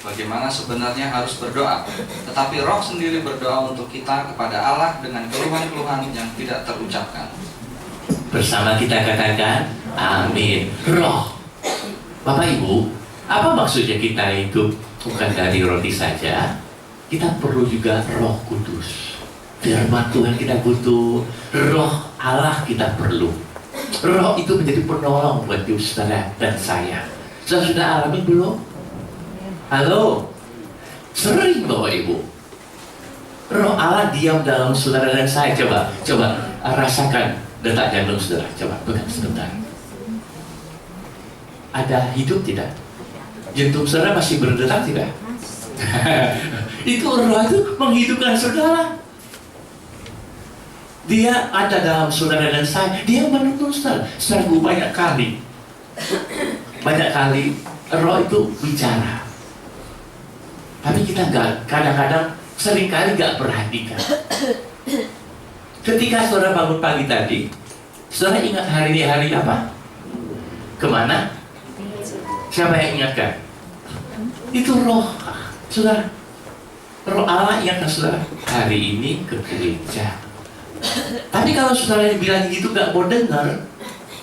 bagaimana sebenarnya harus berdoa. Tetapi Roh sendiri berdoa untuk kita kepada Allah dengan keluhan-keluhan yang tidak terucapkan. Bersama kita katakan, amin. Roh. Bapak Ibu, apa maksudnya kita hidup bukan dari roti saja? Kita perlu juga Roh Kudus. Firman Tuhan kita butuh, Roh Allah kita perlu. Roh itu menjadi penolong buat saudara dan saya. Saudara sudah alami belum? Halo? Sering Bapak Ibu. Roh Allah diam dalam saudara dan saya. Coba rasakan detak jantung saudara. Coba pegang sebentar. Ada hidup tidak? Jantung saudara masih berdetak tidak? Itu roh itu menghidupkan saudara. Dia ada dalam saudara dan saya. Dia menuntun saudara. Saudara banyak kali roh itu bicara. Tapi kita kadang-kadang seringkali nggak perhatikan. Ketika saudara bangun pagi tadi, saudara ingat hari ini hari apa? Kemana? Siapa yang ingatkan? Itu roh saudara. Roh Allah ingatkan saudara, hari ini ke gereja. Tapi kalau saudara bilang gitu gak mau dengar,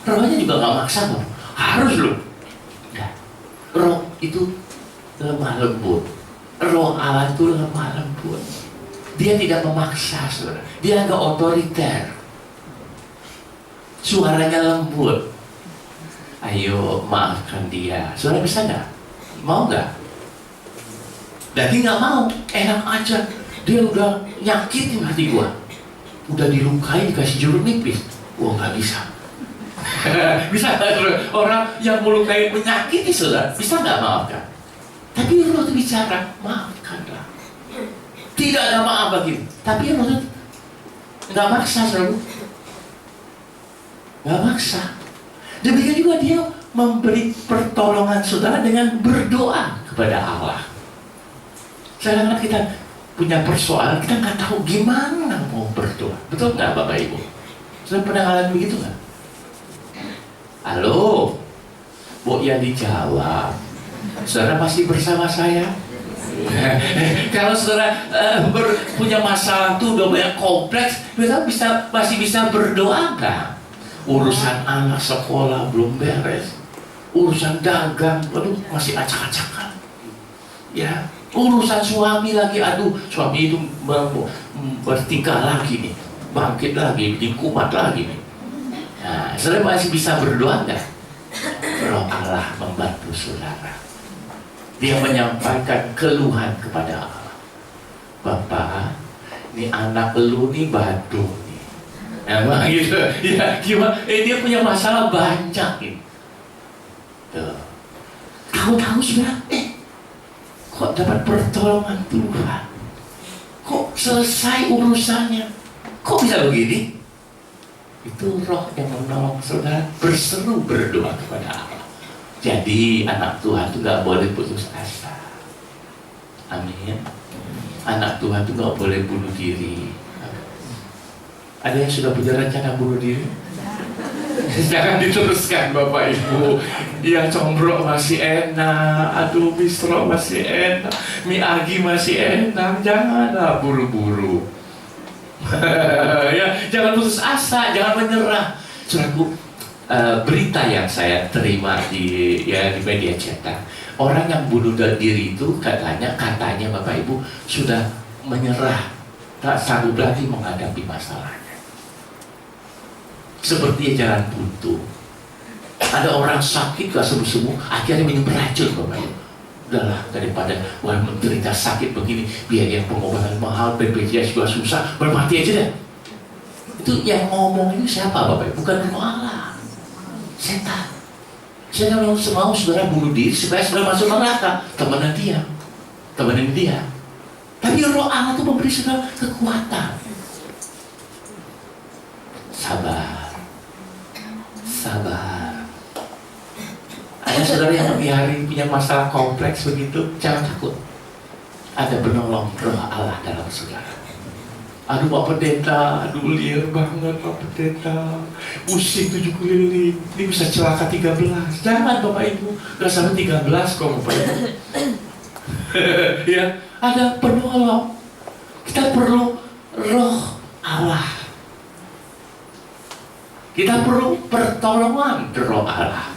rohnya juga gak maksa kok. Harus loh. Nah, roh itu lemah lembut. Roh Allah itu lemah lembut. Dia tidak memaksa saudara. Dia gak otoriter. Suaranya lembut. Ayo maafkan dia. Saudara bisa gak? Mau gak? Tapi gak mau. Enak aja. Dia udah nyakitin hati gua. Udah dilukai dikasih jeruk nipis. Wah nggak bisa. Bisa orang yang melukai menyakiti saudara bisa nggak maafkan? Tapi roh itu bicara, maafkanlah. Tidak ada maaf bagi. Tapi roh itu nggak maksa saudara. Nggak maksa. Demikian juga dia memberi pertolongan saudara dengan berdoa kepada Allah. Kadang-kadang kita punya persoalan, kita nggak tahu gimana mau berdoa. Betul nggak Bapak Ibu? Sudah pernah ngalamin begitu nggak? Halo, Bu ya dijawab. Saudara masih bersama saya? Kalau saudara punya masalah tuh udah banyak kompleks, masih bisa berdoa nggak? Urusan anak sekolah belum beres, urusan dagang, aduh masih acak-acakan. Ya. Urusan suami lagi, aduh suami itu bertingkah lagi nih, bangkit lagi, bikin kumat lagi nih. Nah, saudara masih bisa berdoa nggak? Roh Allah membantu saudara. Dia menyampaikan keluhan kepada Allah. Bapak, ini anak lu nih batu nih. Emang gitu, ya gimana? Dia punya masalah banyak nih. Tuh, tahu-tahu sudah, kok dapat pertolongan Tuhan? Kok selesai urusannya? Kok bisa begini? Itu roh yang menolong saudara berseru berdoa kepada Allah. Jadi anak Tuhan itu gak boleh putus asa. Amin. Anak Tuhan itu gak boleh bunuh diri. Ada yang sudah punya rencana bunuh diri? Jangan diteruskan Bapak Ibu. Ya combro masih enak, aduh bistro masih enak, mie agi masih enak. Janganlah buru-buru. Ya, jangan putus asa, jangan menyerah. Saudaraku, berita yang saya terima di media cetak, orang yang bunuh diri itu katanya Bapak Ibu sudah menyerah, tak sanggup lagi menghadapi masalahnya. Seperti jalan buntu. Ada orang sakit gak sembuh-sembuh, akhirnya minum racun Bapak Ibu. Udahlah, daripada menderita sakit begini, biaya pengobatan mahal, BPJS juga susah, bermati aja deh. Itu yang ngomong ini siapa Bapak Ibu? Bukan roh Allah, setan. Saya mau saudara bunuh diri supaya saudara masuk neraka. Temenin dia. Tapi roh Allah itu memberi saudara kekuatan. Sabar. Ada saudara yang pagi hari punya masalah kompleks begitu, jangan takut. Ada penolong roh Allah dalam saudara. Aduh Pak Pendeta, aduh liar banget Pak Pendeta, pusing 7 keliling, ini bisa celaka 13. Jangan Bapak Ibu, gak sampai 13 kok Bapak Ibu. Ya, ada penolong. Kita perlu roh Allah. Kita perlu pertolongan roh Allah.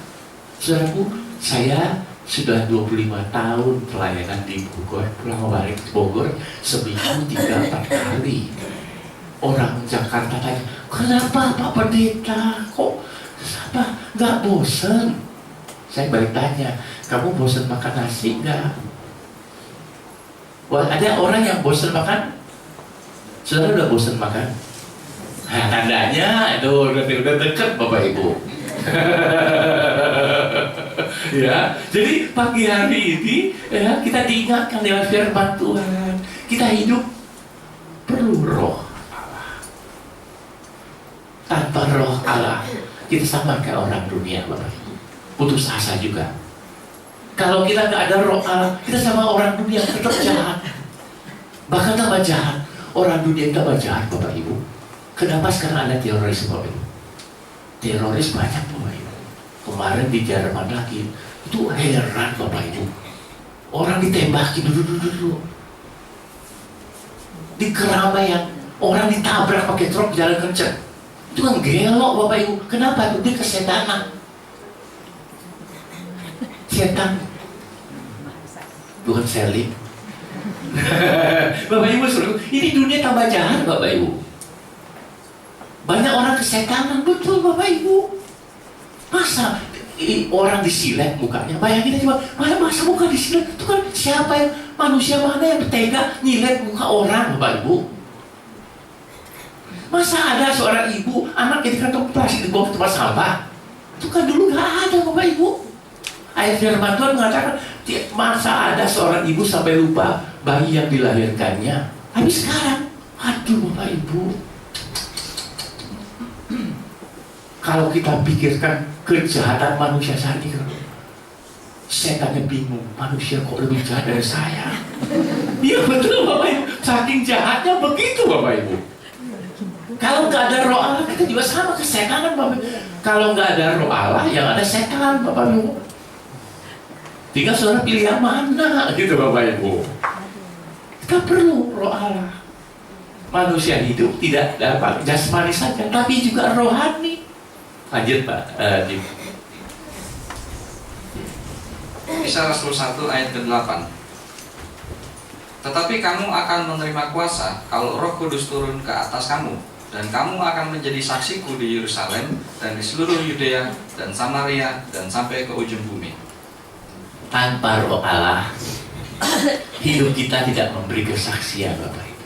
Saudaraku, saya sudah 25 tahun pelayanan di Bogor, pulang balik ke Bogor seminggu 3-4 kali. Orang Jakarta tanya, kenapa Pak Pendeta? Kok apa? Nggak bosan? Saya balik tanya, kamu bosan makan nasi nggak? Wah, ada orang yang bosan makan? Saudara udah bosan makan? Nah, tandanya itu udah deket Bapak Ibu. Ya, jadi pagi hari ini ya, kita diingatkan lewat firman Tuhan, kita hidup perlu roh Allah. Tanpa roh Allah, kita sama kayak orang dunia, Bapak Ibu. Putus asa juga. Kalau kita nggak ada roh Allah, kita sama orang dunia tetap jahat. Bahkan tambah jahat. Orang dunia tambah jahat, Bapak Ibu. Kenapa sekarang ada teroris, Bapak Ibu? Teroris banyak, Bapak Ibu. Kemarin di Jerman lagi, itu heran, Bapak Ibu. Orang ditembaki dulu. Di keramaian, orang ditabrak pakai truk jalan kencang. Itu kan gelok, Bapak Ibu. Kenapa? Itu dia kesetanan. Setan. Bukan seling. Bapak Ibu, ini dunia tambah jahat, Bapak Ibu. Banyak orang kesetanan, betul Bapak Ibu. Masa orang disilet mukanya? Bayangin aja, masa muka disilet? Itu kan siapa yang, manusia mana yang tega nyilet muka orang, Bapak Ibu? Masa ada seorang ibu, anak di kantong plastik di bawah tempat sampah? Itu kan dulu nggak ada, Bapak Ibu. Ayat firman Tuhan mengatakan, masa ada seorang ibu sampai lupa bayi yang dilahirkannya? Tapi sekarang, aduh Bapak Ibu. Kalau kita pikirkan kejahatan manusia saat ini, setannya bingung, manusia kok lebih jahat dari saya? Iya betul Bapak Ibu, saking jahatnya begitu Bapak Ibu. Kalau nggak ada roh Allah, kita juga sama kesetanan Bapak Ibu. Kalau nggak ada roh Allah, yang ada setan Bapak Ibu. Tinggal saudara pilih yang mana gitu Bapak Ibu. Kita perlu roh Allah. Manusia hidup tidak dapat jasmani saja, tapi juga rohani. Lanjut Pak Dim. Kisah Rasul 1 ayat ke-8. Tetapi kamu akan menerima kuasa kalau Roh Kudus turun ke atas kamu, dan kamu akan menjadi saksiku di Yerusalem dan di seluruh Yudea dan Samaria dan sampai ke ujung bumi. Tanpa roh Allah, hidup kita tidak memberi kesaksian Bapak Ibu.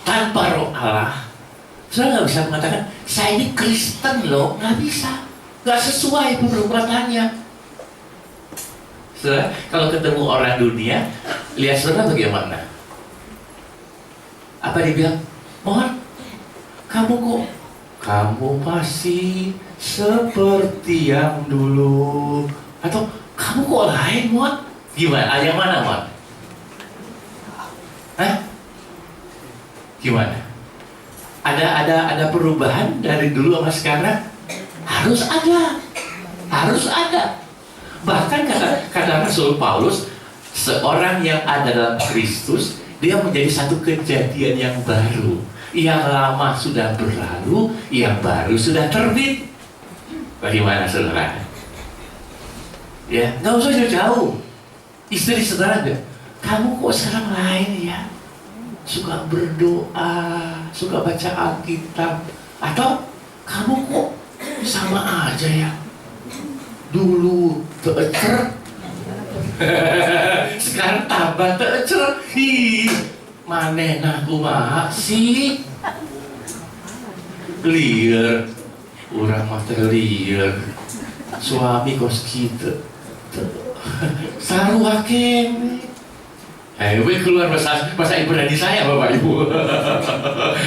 Tanpa roh Allah, saudara nggak bisa mengatakan, saya ini Kristen loh, nggak bisa, nggak sesuai perbuatannya. Saudara, kalau ketemu orang dunia, lihat saudara bagaimana? Apa dia bilang? Mohon, kamu masih seperti yang dulu, atau kamu kok lain, Mohon? Gimana? Yang mana, Mohon? Hah? Gimana? Ada perubahan dari dulu sama sekarang? Harus ada. Bahkan kata Rasul Paulus, seorang yang ada dalam Kristus, dia menjadi satu kejadian yang baru. Yang lama sudah berlalu, yang baru sudah terbit. Bagaimana saudara? Ya, nggak usah jauh-jauh. Istri saudara enggak? Kamu kok sekarang lain ya? Suka berdoa, suka baca Alkitab, atau kamu kok sama aja ya? Dulu tecer, sekarang tambah tecer. Manen aku mah sih liar, orang mah liar. Suami kos gitu, sarua kene. Keluar bahasa Ibrani saya Bapak Ibu.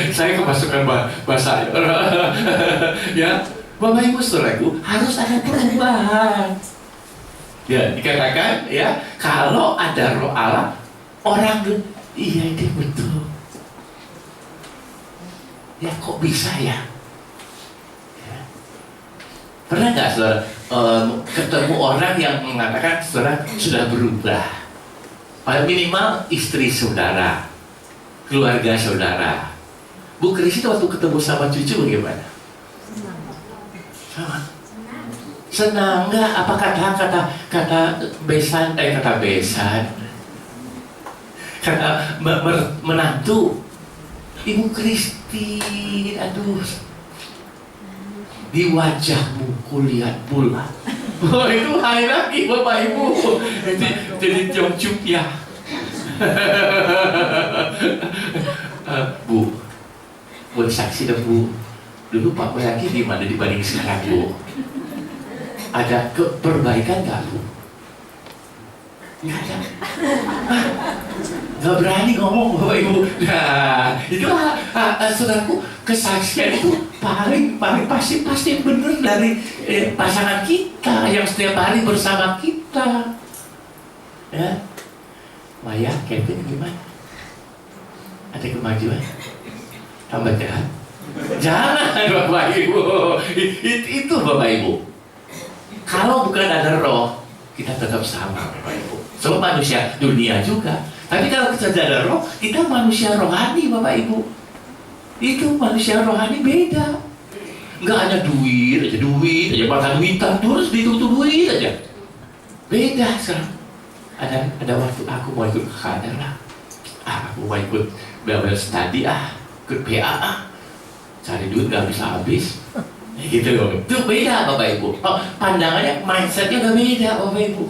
Saya kemasukan bahasa ya Bapak Ibu saudaraku, harus ada perubahan. Ya dikatakan ya, kalau ada roh Allah, orang iya itu betul. Ya kok bisa ya? Pernah nggak saudara ketemu orang yang mengatakan saudara sudah berubah? Minimal istri saudara, keluarga saudara. Bu Kris itu waktu ketemu sama cucu bagaimana? Sama. Senang nggak? Apa kata besan? Kata menantu Ibu Kristi, aduh, di wajahmu kulihat bulan. Oh, itu hai lagi Bapak Ibu. Jadi jongcuk ya. Bu, buat saksi dah Bu. Dulu Pak Boyaki di mana dibanding sekarang Bu? Ada perbaikan nggak Bu? Nggak ada. Nggak berani ngomong Bapak Ibu. Nah, itu saudaraku, kesaksian itu paling pasti benar dari pasangan kita yang setiap hari bersama kita. Ya, Maya, Kevin gimana? Ada kemajuan? Tambah jahat? Jangan Bapak Ibu. Itu Bapak Ibu. Kalau bukan ada roh, kita tetap sama Bapak Ibu. Sebab manusia dunia juga. Tapi kalau kita ada roh, kita manusia rohani Bapak Ibu. Itu manusia rohani beda. Nggak ada duit aja, mata duitan terus ditutup duit aja. Beda sekarang. Ada waktu aku mau ikut KKR lah. Aku mau ikut Bible study ikut PA cari duit nggak habis gitu loh. Itu beda Bapak Ibu. Pandangannya, mindsetnya udah beda Bapak Ibu.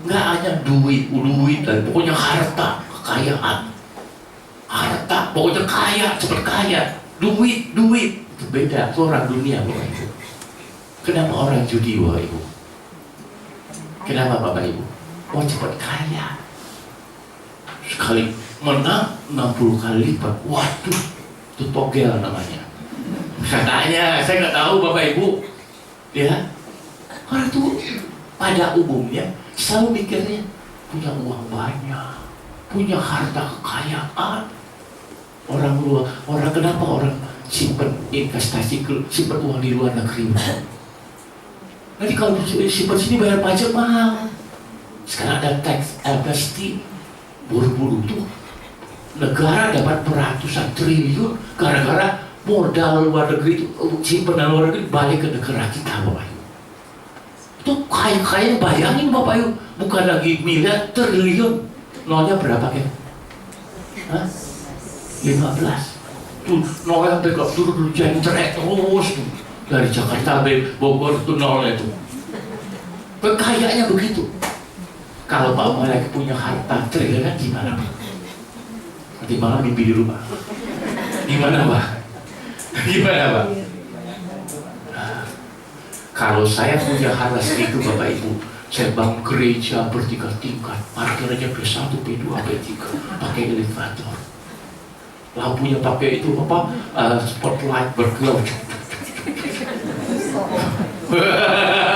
Nggak hanya duit dan pokoknya harta, kekayaan, harta, pokoknya kaya, cepat kaya, duit itu beda. Itu orang dunia Bapak Ibu. Kenapa orang judi Bapak Ibu? Kenapa Bapak Ibu? Mau cepat kaya, sekali menang 60 kali lipat. Waduh, itu togel namanya. Katanya, saya nggak tahu Bapak Ibu. Ya, orang tuh pada umumnya selalu mikirnya punya uang banyak, punya harta kekayaan. Orang kenapa orang simpen investasi, simpen uang di luar negeri? Nanti kalau simpen sini bayar pajak mahal. Sekarang ada tax amnesty, buru-buru tuh negara dapat beratusan triliun gara-gara modal luar negeri itu, simpenan luar negeri balik ke negara kita Bapak Ibu. Itu kaya bayangin Bapak Ibu, bukan lagi miliar, triliun. Nolnya berapa kan? 15. Tuh nolnya sampai ke turun jentrek terus tuh. Dari Jakarta sampai Bogor tuh nolnya tuh. Kekayaannya begitu. Kalau Pak Malek punya harta triliunan gimana Pak? Nanti malam mimpi di rumah. Gimana Pak? Gimana Pak? Kalau saya punya harta segitu Bapak Ibu, saya bangun gereja bertingkat-tingkat, parkirnya P1, P2, P3, pakai elevator. Lampunya pakai itu apa? Spotlight berkilau.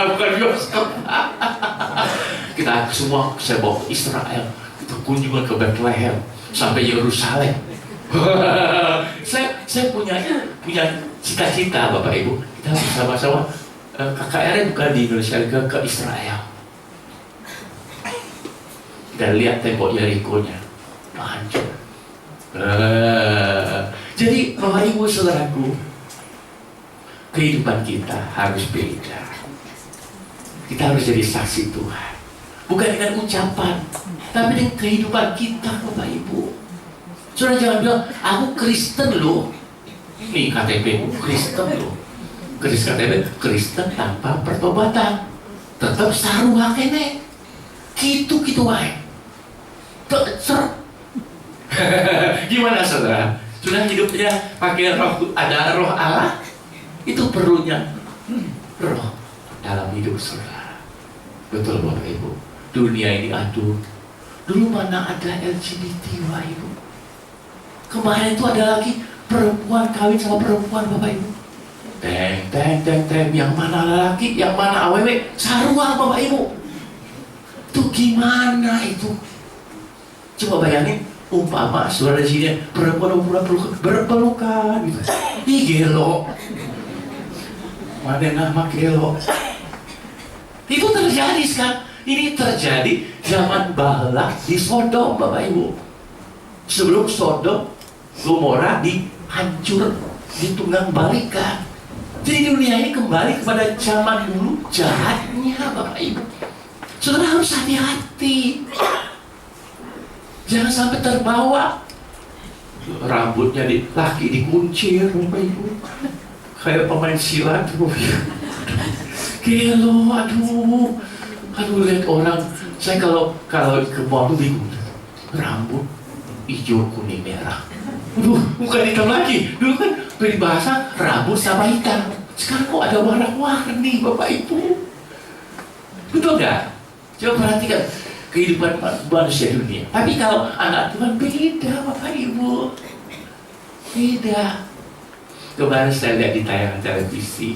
Bukan bioskop. Kita semua saya bawa ke Israel, kita kunjungan ke Bethlehem sampai Yerusalem. saya punya cita-cita Bapak Ibu. Kita bersama-sama KKR bukan di Indonesia, ke Israel. Kita lihat tembok Yeriko-nya hancur. Jadi Bapak Ibu saudaraku, kehidupan kita harus beda. Kita harus jadi saksi Tuhan. Bukan dengan ucapan, tapi dengan kehidupan kita Bapak Ibu. Saudara jangan bilang, aku Kristen loh. Nih KTP Kristen loh. KTP Kristen tanpa pertobatan. Tetap saruha kene. Gitu wae. Ser. Gimana saudara? Sudah hidupnya pakai roh, ada roh Allah? Itu perlunya roh dalam hidup saudara. Betul Bapak Ibu. Dunia ini aduh. Dulu mana ada LGBT Bapak Ibu? Kemarin itu ada lagi perempuan kawin sama perempuan Bapak Ibu. Teng. Yang mana laki, yang mana awewe, sarua Bapak Ibu. Itu gimana itu? Coba bayangin, umpama saudara di sini perempuan berpelukan gitu. Ih gelo. Mana nama gelo? Itu terjadi sekarang. Ini terjadi zaman baheula di Sodom, Bapak Ibu. Sebelum Sodom, Gomora dihancur, ditunggang balikan. Jadi dunia ini kembali kepada zaman dulu jahatnya, Bapak Ibu. Saudara harus hati-hati. Jangan sampai terbawa. Rambutnya laki dikuncir, Bapak Ibu. Kayak pemain silat. Gelo, aduh, lihat orang. Saya kalau ke mall tuh bingung. Rambut hijau, kuning, merah. Aduh, bukan hitam lagi. Dulu kan peribahasa rambut sama hitam. Sekarang kok ada warna-warni, Bapak Ibu. Betul nggak? Coba perhatikan kehidupan manusia dunia. Tapi kalau anak Tuhan beda, Bapak Ibu. Beda. Kemarin saya lihat di tayangan televisi,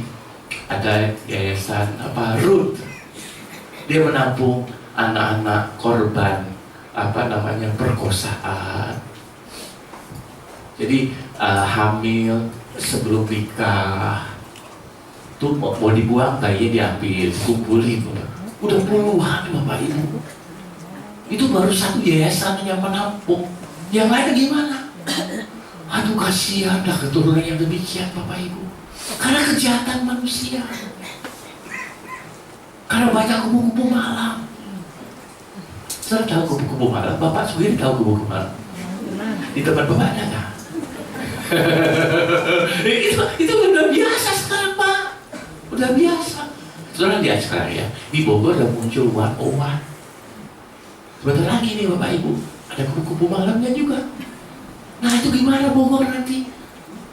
ada yayasan Ruth. Dia menampung anak-anak korban perkosaan. Jadi hamil sebelum nikah, tuh mau dibuang bayinya diambil, kumpulin, udah puluhan, Bapak Ibu. Itu baru satu yayasan yang menampung. Yang lain gimana? Aduh, kasihan dah keturunan yang demikian, Bapak Ibu. Karena kejahatan manusia. Karena banyak kubu-kubu malam. Saya tahu kubu-kubu malam. Bapak sendiri tahu kubu-kubu malam. Di tempat Bapak ada nggak? itu udah biasa sekarang, Pak. Udah biasa. Saudara lihat sekarang ya, di Bogor udah muncul 101. Sebentar lagi nih, Bapak Ibu, ada kubu-kubu malamnya juga. Nah, itu gimana Bogor nanti?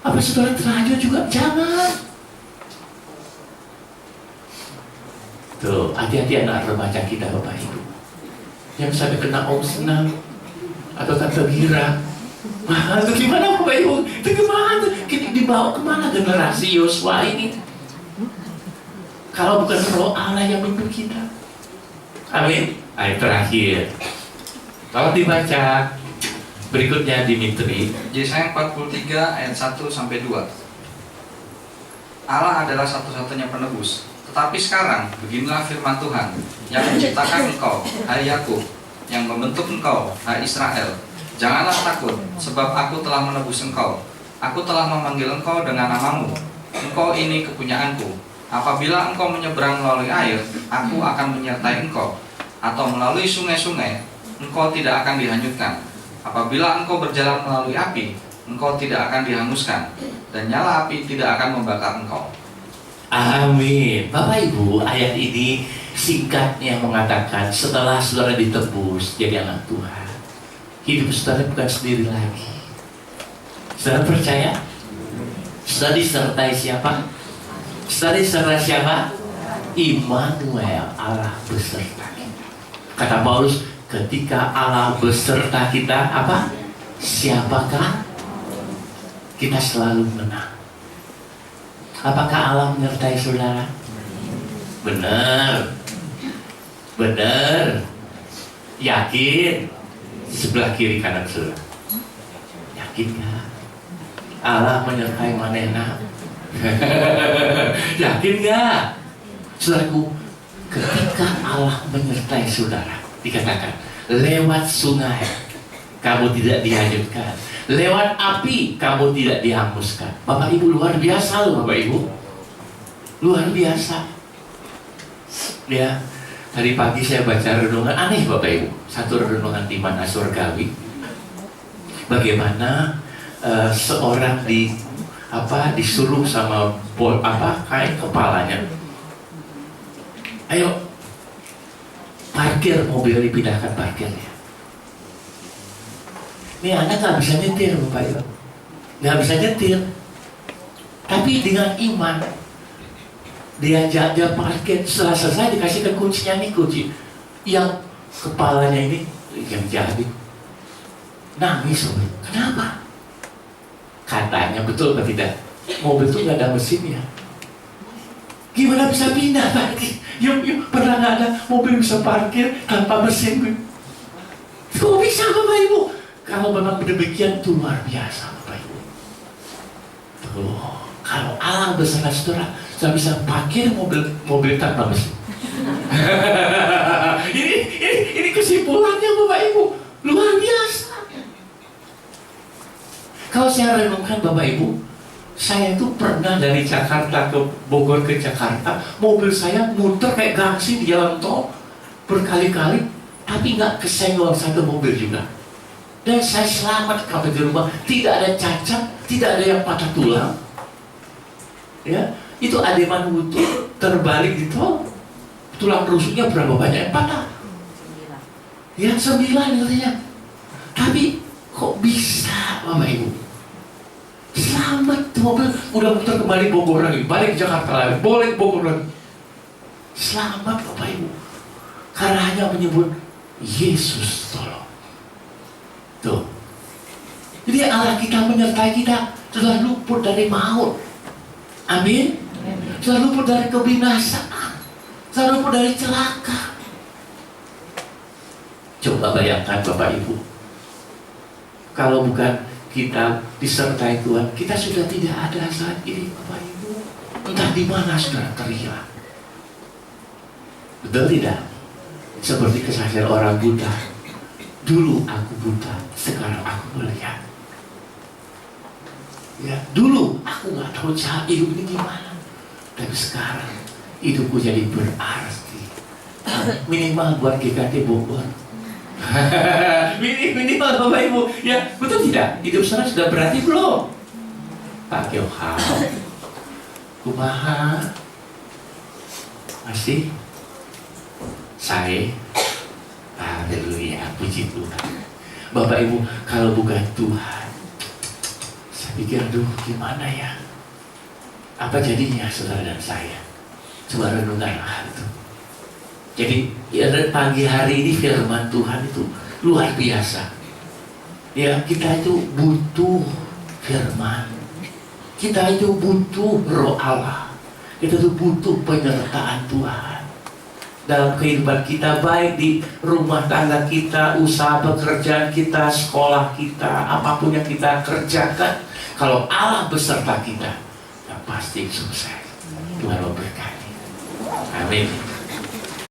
Apa saudara terlanjur juga? Jangan. Tuh, hati-hati anak remaja kita, Bapak Ibu. Yang sampai kena Om Senang atau Tante Gira. Wah, itu gimana Bapak Ibu? Itu gimana? Kita dibawa kemana generasi Yosua ini? Kalau bukan roh Allah yang memimpin kita. Amin. Ayat terakhir. Kalau dibaca berikutnya Dimitri. Yesaya 43 ayat 1 sampai 2. Allah adalah satu-satunya penebus. Tetapi sekarang beginilah firman Tuhan yang menciptakan engkau, hai Yakub, yang membentuk engkau, hai Israel. Janganlah takut, sebab aku telah menebus engkau. Aku telah memanggil engkau dengan namamu. Engkau ini kepunyaanku. Apabila engkau menyeberang melalui air, aku akan menyertai engkau. Atau melalui sungai-sungai, engkau tidak akan dihanyutkan. Apabila engkau berjalan melalui api, engkau tidak akan dihanguskan. Dan nyala api tidak akan membakar engkau. Amin. Bapak Ibu, ayat ini singkatnya mengatakan setelah saudara ditebus jadi anak Tuhan, hidup saudara bukan sendiri lagi. Saudara percaya? Saudara disertai siapa? Saudara disertai siapa? Immanuel, Allah beserta kita. Kata Paulus, ketika Allah beserta kita, apa? Siapakah? Kita selalu menang. Apakah Allah menyertai saudara? Benar. Benar. Yakin? Sebelah kiri kanan saudara. Yakin gak? Allah menyertai manena. Yakin gak? Saudaraku, ketika Allah menyertai saudara, dikatakan lewat sungai kamu tidak dihanyutkan, lewat api kamu tidak dihanguskan. Bapak Ibu, luar biasa loh Bapak Ibu. Luar biasa. Ya, tadi pagi saya baca renungan aneh Bapak Ibu. Satu renungan di mana surgawi. Bagaimana seorang disuruh sama kain kepalanya. Ayo parkir mobil, dipindahkan parkirnya. Ini anak gak bisa nyetir Bapak Ibu, gak bisa nyetir. Tapi dengan iman dia jaga parkir. Setelah selesai dikasihkan kuncinya, nih kunci yang kepalanya ini yang jadi nangis. Kenapa? Katanya betul atau tidak, mobil itu gak ada mesinnya. Gimana bisa pindah lagi? Yuk, pernah gak ada mobil bisa parkir tanpa mesin? Kok bisa Bapak Ibu? Kalau memang demikian, itu luar biasa Bapak Ibu. Tuh, kalau Allah beserta saudara, saya bisa parkir mobil tanpa mesin. Ini kesimpulannya Bapak Ibu, luar biasa. Kalau saya renungkan Bapak Ibu, saya itu pernah dari Jakarta ke Bogor ke Jakarta, mobil saya muter kayak gangsi di jalan tol berkali-kali, tapi nggak kesenggol satu mobil juga. Dan saya selamat sampai di rumah, tidak ada cacat, tidak ada yang patah tulang. Ya, itu ademan utuh terbalik di tol, tulang rusuknya berapa banyak yang patah? Ya 9 katanya. Tapi kok bisa Bapak Ibu? Selamat, mobil udah muter kembali Bogor lagi, balik ke Jakarta lagi, boleh Bogor lagi. Selamat Bapak Ibu, karena hanya menyebut Yesus tolong. Tuh. Jadi Allah kita menyertai kita, sudah luput dari maut. Amin. Sudah luput dari kebinasaan, sudah luput dari celaka. Coba bayangkan Bapak Ibu, kalau bukan kita disertai Tuhan, kita sudah tidak ada saat ini Bapak Ibu. Entah di mana sudah terhilang. Betul tidak? Seperti kesaksian orang buta. Dulu aku buta, sekarang aku melihat. Ya, dulu aku nggak tahu cara hidup ini gimana, tapi sekarang hidupku jadi berarti. Minimal buat GKT Bogor. Minimal Bapak Ibu, ya betul tidak? Hidup sana sudah berarti belum? Pak Yohal, kumaha, masih, saya, haleluya, puji Tuhan. Bapak Ibu, kalau bukan Tuhan, saya pikir, aduh gimana ya? Apa jadinya saudara dan saya? Coba renungkanlah itu. Jadi ya, pagi hari ini firman Tuhan itu luar biasa. Ya, kita itu butuh firman. Kita itu butuh Roh Allah. Kita itu butuh penyertaan Tuhan dalam kehidupan kita, baik di rumah tangga kita, usaha pekerjaan kita, sekolah kita, apapun yang kita kerjakan. Kalau Allah beserta kita, ya pasti sukses. Tuhan memberkati. Amin.